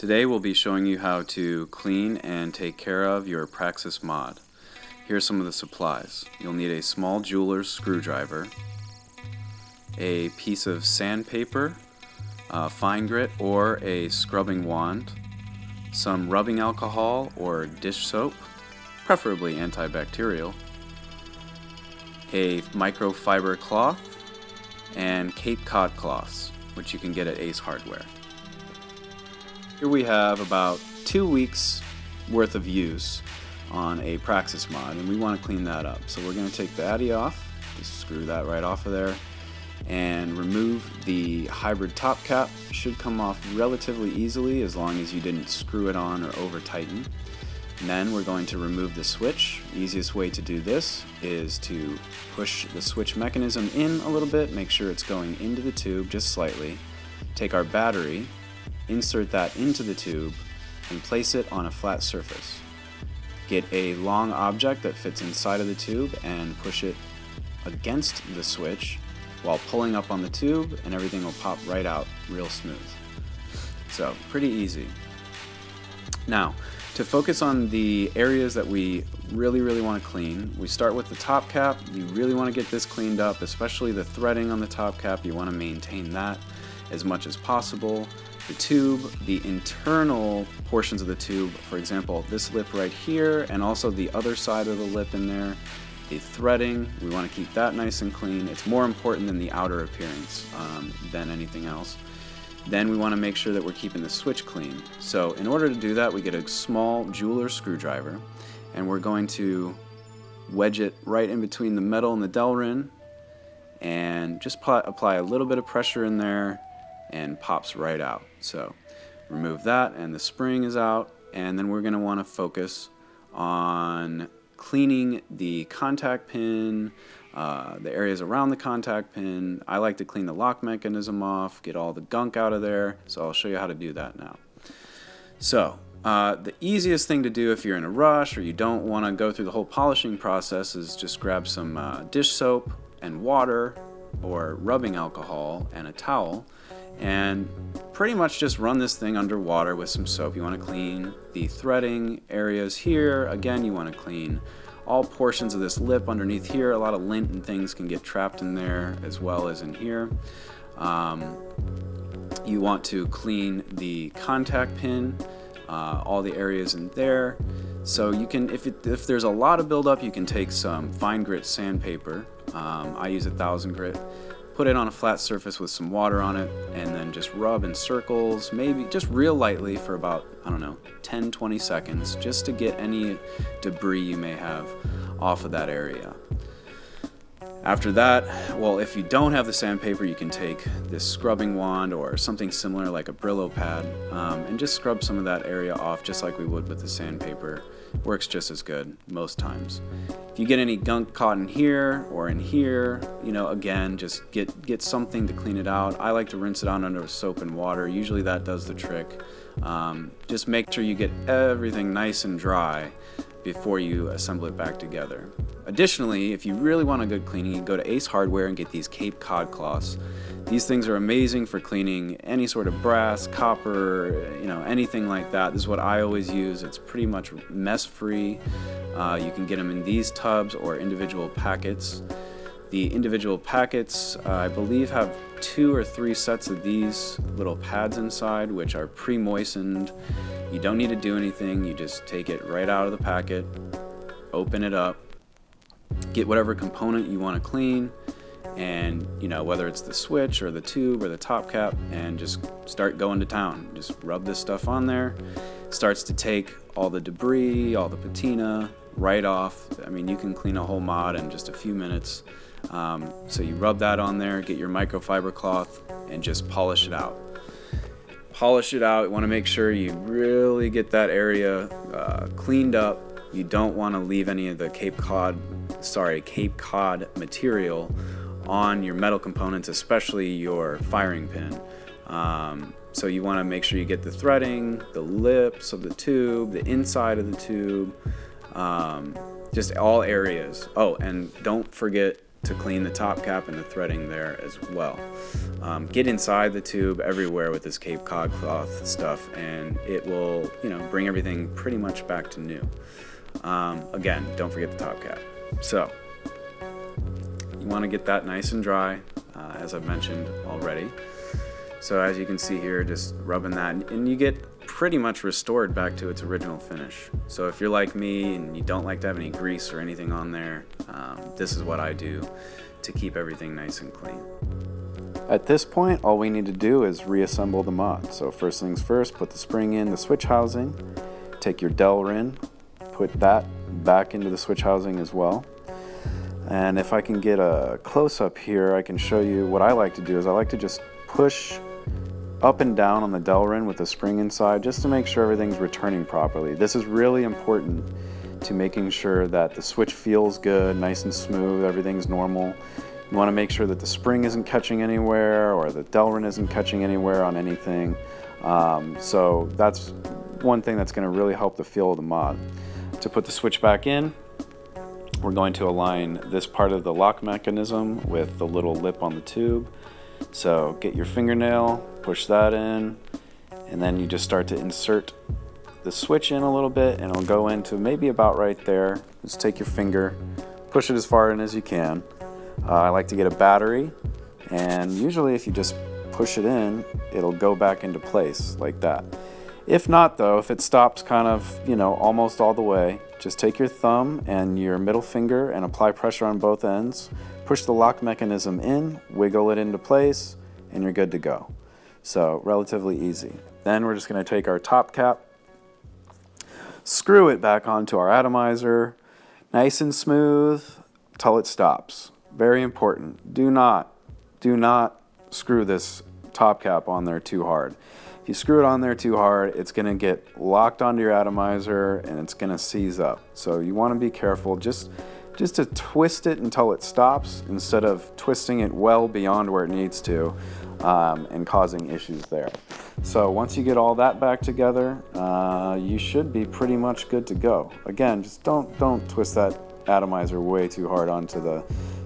Today we'll be showing you how to clean and take care of your Praxis Mod. Here's some of the supplies. You'll need a small jeweler's screwdriver, a piece of sandpaper, fine grit or a scrubbing wand, some rubbing alcohol or dish soap, preferably antibacterial, a microfiber cloth, and Cape Cod cloths, which you can get at Ace Hardware. Here we have about 2 weeks worth of use on a Praxis Mod, and we want to clean that up. So we're going to take the Addy off, just screw that right off of there, and remove the hybrid top cap. It should come off relatively easily as long as you didn't screw it on or over tighten. And then we're going to remove the switch. The easiest way to do this is to push the switch mechanism in a little bit, make sure it's going into the tube just slightly. Take our battery, insert that into the tube, and place it on a flat surface. Get a long object that fits inside of the tube and push it against the switch while pulling up on the tube, and everything will pop right out real smooth. So, pretty easy. Now, to focus on the areas that we really want to clean, we start with the top cap. You really want to get this cleaned up, especially the threading on the top cap. You want to maintain that as much as possible. The tube, the internal portions of the tube, for example, this lip right here, and also the other side of the lip in there, the threading, we want to keep that nice and clean. It's more important than the outer appearance than anything else. Then we want to make sure that we're keeping the switch clean. So in order to do that, we get a small jeweler's screwdriver, and we're going to wedge it right in between the metal and the Delrin, and just apply a little bit of pressure in there, and pops right out. So remove that, and the spring is out, and then we're going to want to focus on cleaning the contact pin, the areas around the contact pin. I like to clean the lock mechanism off, get all the gunk out of there, so I'll show you how to do that now. So the easiest thing to do if you're in a rush or you don't want to go through the whole polishing process is just grab some dish soap and water or rubbing alcohol and a towel, and pretty much just run this thing under water with some soap. You want to clean the threading areas here. Again, you want to clean all portions of this lip underneath here. A lot of lint and things can get trapped in there as well as in here. You want to clean the contact pin, all the areas in there. So you can, if there's a lot of buildup, you can take some fine grit sandpaper. I use 1000 grit. Put it on a flat surface with some water on it, and then just rub in circles, maybe just real lightly for about, 10-20 seconds, just to get any debris you may have off of that area. After that, well, if you don't have the sandpaper, you can take this scrubbing wand or something similar like a Brillo pad, and just scrub some of that area off just like we would with the sandpaper. Works just as good most times. If you get any gunk caught in here or in here, again, just get something to clean it out. I like to rinse it out under soap and water. Usually that does the trick. Just make sure you get everything nice and dry before you assemble it back together. Additionally, if you really want a good cleaning, you can go to Ace Hardware and get these Cape Cod cloths. These things are amazing for cleaning any sort of brass, copper, anything like that. This is what I always use. It's pretty much mess-free. You can get them in these tubs or individual packets. The individual packets, I believe, have 2 or 3 sets of these little pads inside, which are pre-moistened. You don't need to do anything. You just take it right out of the packet, open it up, get whatever component you want to clean, and whether it's the switch or the tube or the top cap, and just start going to town. Just rub this stuff on there. It starts to take all the debris, all the patina right off. You can clean a whole mod in just a few minutes. So you rub that on there, get your microfiber cloth, and just polish it out. Polish it out. You want to make sure you really get that area cleaned up. You don't want to leave any of the Cape Cod material on your metal components, especially your firing pin. So you want to make sure you get the threading, the lips of the tube, the inside of the tube, just all areas. Oh, and don't forget to clean the top cap and the threading there as well. Get inside the tube everywhere with this Cape Cod cloth stuff, and it will, bring everything pretty much back to new. Again, don't forget the top cap. So you want to get that nice and dry, as I've mentioned already. So as you can see here, just rubbing that, and you get pretty much restored back to its original finish. So if you're like me and you don't like to have any grease or anything on there, this is what I do to keep everything nice and clean. At this point, all we need to do is reassemble the mod. So first things first, put the spring in the switch housing, take your dowel ring, put that back into the switch housing as well. And if I can get a close-up here, I can show you what I like to do is I like to just push up and down on the dowel ring with the spring inside just to make sure everything's returning properly. This is really important to making sure that the switch feels good, nice and smooth, everything's normal. You want to make sure that the spring isn't catching anywhere or the dowel ring isn't catching anywhere on anything. So that's one thing that's going to really help the feel of the mod. To put the switch back in, we're going to align this part of the lock mechanism with the little lip on the tube. So get your fingernail, push that in, and then you just start to insert the switch in a little bit, and it'll go into maybe about right there. Just take your finger, push it as far in as you can. I like to get a battery, and usually if you just push it in, it'll go back into place like that. If not though, if it stops kind of, almost all the way, just take your thumb and your middle finger and apply pressure on both ends. Push the lock mechanism in, wiggle it into place, and you're good to go. So relatively easy. Then we're just going to take our top cap, screw it back onto our atomizer, nice and smooth till it stops. Very important. Do not screw this top cap on there too hard. If you screw it on there too hard, it's going to get locked onto your atomizer and it's going to seize up. So you want to be careful just to twist it until it stops instead of twisting it well beyond where it needs to and causing issues there. So once you get all that back together, you should be pretty much good to go. Again, just don't twist that atomizer way too hard onto the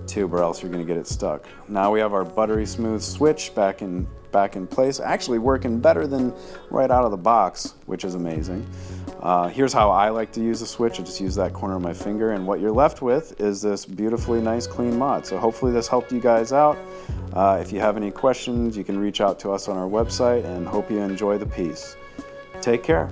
tube or else you're going to get it stuck. Now we have our buttery smooth switch back in place, actually working better than right out of the box, which is amazing. Here's how I like to use the switch. I just use that corner of my finger, and what you're left with is this beautifully nice clean mod. So hopefully this helped you guys out. If you have any questions, you can reach out to us on our website, and hope you enjoy the piece. Take care.